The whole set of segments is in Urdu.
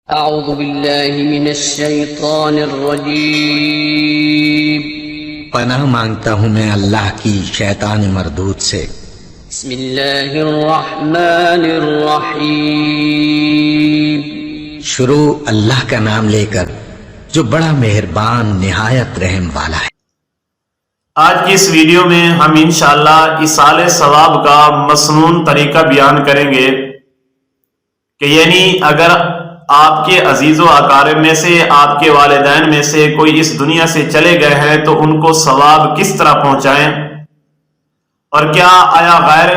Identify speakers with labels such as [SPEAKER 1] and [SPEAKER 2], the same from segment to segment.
[SPEAKER 1] اعوذ باللہ من الشیطان الرجیم
[SPEAKER 2] پناہ مانگتا ہوں میں اللہ کی شیطان مردود سے۔
[SPEAKER 1] بسم اللہ الرحمن الرحیم
[SPEAKER 2] شروع اللہ کا نام لے کر جو بڑا مہربان نہایت رحم والا ہے۔
[SPEAKER 3] آج کی اس ویڈیو میں ہم انشاءاللہ ایصال ثواب کا مسنون طریقہ بیان کریں گے کہ یعنی اگر آپ کے عزیز و اقارب میں سے، آپ کے والدین میں سے کوئی اس دنیا سے چلے گئے ہیں تو ان کو ثواب کس طرح پہنچائیں، اور کیا آیا غیر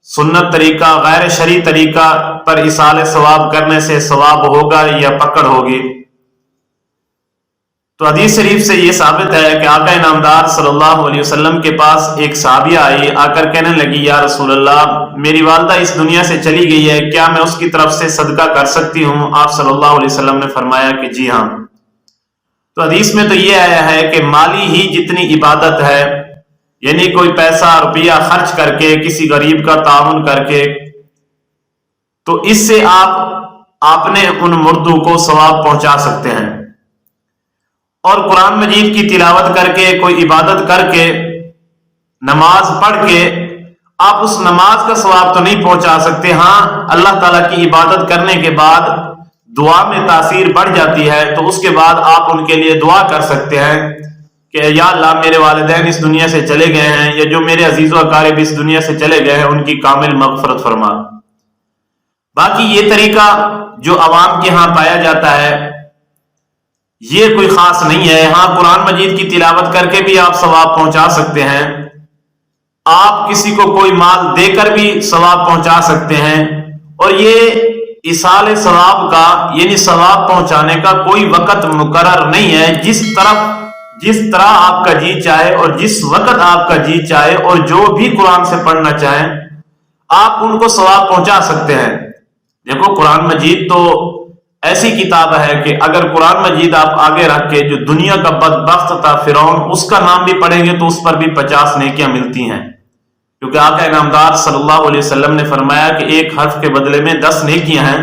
[SPEAKER 3] سنت طریقہ، غیر شرعی طریقہ پر ایصال ثواب کرنے سے ثواب ہوگا یا پکڑ ہوگی۔ تو حدیث شریف سے یہ ثابت ہے کہ آقا انعامدار صلی اللہ علیہ وسلم کے پاس ایک صحابیہ آئی، آ کر کہنے لگی یا رسول اللہ، میری والدہ اس دنیا سے چلی گئی ہے، کیا میں اس کی طرف سے صدقہ کر سکتی ہوں؟ آپ صلی اللہ علیہ وسلم نے فرمایا کہ جی ہاں۔ تو حدیث میں تو یہ آیا ہے کہ مالی ہی جتنی عبادت ہے، یعنی کوئی پیسہ روپیہ خرچ کر کے، کسی غریب کا تعاون کر کے، تو اس سے آپ نے ان مردوں کو ثواب پہنچا سکتے ہیں۔ اور قرآن مجید کی تلاوت کر کے، کوئی عبادت کر کے، نماز پڑھ کے آپ اس نماز کا ثواب تو نہیں پہنچا سکتے۔ ہاں، اللہ تعالیٰ کی عبادت کرنے کے بعد دعا میں تاثیر بڑھ جاتی ہے، تو اس کے بعد آپ ان کے لیے دعا کر سکتے ہیں کہ یا اللہ، میرے والدین اس دنیا سے چلے گئے ہیں، یا جو میرے عزیز و اقارب اس دنیا سے چلے گئے ہیں ان کی کامل مغفرت فرما۔ باقی یہ طریقہ جو عوام کے ہاں پایا جاتا ہے یہ کوئی خاص نہیں ہے۔ ہاں، قرآن مجید کی تلاوت کر کے بھی آپ ثواب پہنچا سکتے ہیں، آپ کسی کو کوئی مال دے کر بھی ثواب پہنچا سکتے ہیں، اور یہ ایصال ثواب کا یعنی ثواب پہنچانے کا کوئی وقت مقرر نہیں ہے۔ جس طرح آپ کا جی چاہے اور جس وقت آپ کا جی چاہے اور جو بھی قرآن سے پڑھنا چاہیں آپ ان کو ثواب پہنچا سکتے ہیں۔ دیکھو، قرآن مجید تو ایسی کتاب ہے کہ اگر قرآن مجید آپ آگے رکھ کے جو دنیا کا بدبخت تھا فرعون، اس کا نام بھی پڑھیں گے تو اس پر بھی 50 نیکیاں ملتی ہیں، کیونکہ آقا انعامدار صلی اللہ علیہ وسلم نے فرمایا کہ ایک حرف کے بدلے میں 10 نیکیاں ہیں،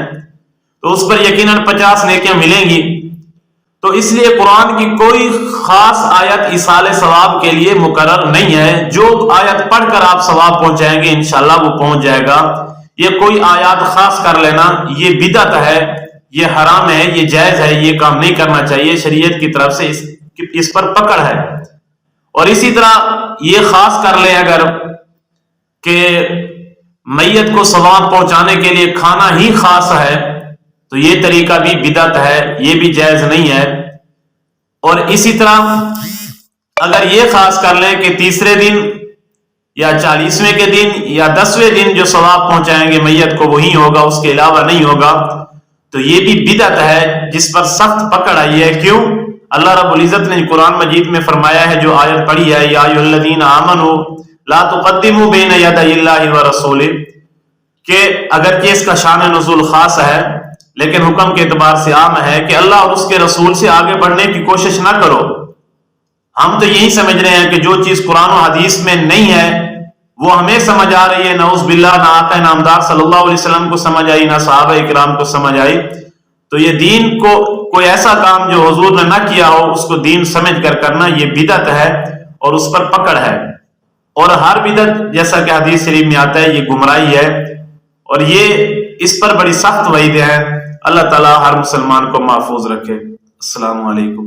[SPEAKER 3] تو اس پر یقیناً 50 نیکیاں ملیں گی۔ تو اس لیے قرآن کی کوئی خاص آیت ایصال ثواب کے لیے مقرر نہیں ہے، جو آیت پڑھ کر آپ ثواب پہنچائیں گے انشاءاللہ وہ پہنچ جائے گا۔ یہ کوئی آیات خاص کر لینا یہ بدعت ہے، یہ حرام ہے، یہ جائز ہے، یہ کام نہیں کرنا چاہیے، شریعت کی طرف سے اس پر پکڑ ہے۔ اور اسی طرح یہ خاص کر لیں اگر کہ میت کو ثواب پہنچانے کے لیے کھانا ہی خاص ہے تو یہ طریقہ بھی بدعت ہے، یہ بھی جائز نہیں ہے۔ اور اسی طرح اگر یہ خاص کر لیں کہ تیسرے دن یا 40ویں کے دن یا 10ویں دن جو ثواب پہنچائیں گے میت کو وہی ہوگا، اس کے علاوہ نہیں ہوگا، تو یہ بھی بدعت ہے جس پر سخت پکڑ آئی ہے۔ کیوں؟ اللہ رب العزت نے قرآن مجید میں فرمایا ہے، جو آیت پڑھی ہے، یا ایھا الذین آمنوا لا تقدموا بین یدی اللہ ورسولہ، کہ اگرچہ اس کا شان نزول خاص ہے لیکن حکم کے اعتبار سے عام ہے کہ اللہ اور اس کے رسول سے آگے بڑھنے کی کوشش نہ کرو۔ ہم تو یہی سمجھ رہے ہیں کہ جو چیز قرآن و حدیث میں نہیں ہے وہ ہمیں سمجھ آ رہی ہے، نعوذ باللہ، نہ آقا انعامدار صلی اللہ علیہ وسلم کو سمجھ آئی، نہ صحابہ کرام کو سمجھ آئی۔ تو یہ دین کو کوئی ایسا کام جو حضور نے نہ کیا ہو اس کو دین سمجھ کر کرنا یہ بدعت ہے اور اس پر پکڑ ہے۔ اور ہر بدعت جیسا کہ حدیث شریف میں آتا ہے یہ گمراہی ہے، اور یہ اس پر بڑی سخت وعیدیں ہیں۔ اللہ تعالیٰ ہر مسلمان کو محفوظ رکھے۔ السلام علیکم۔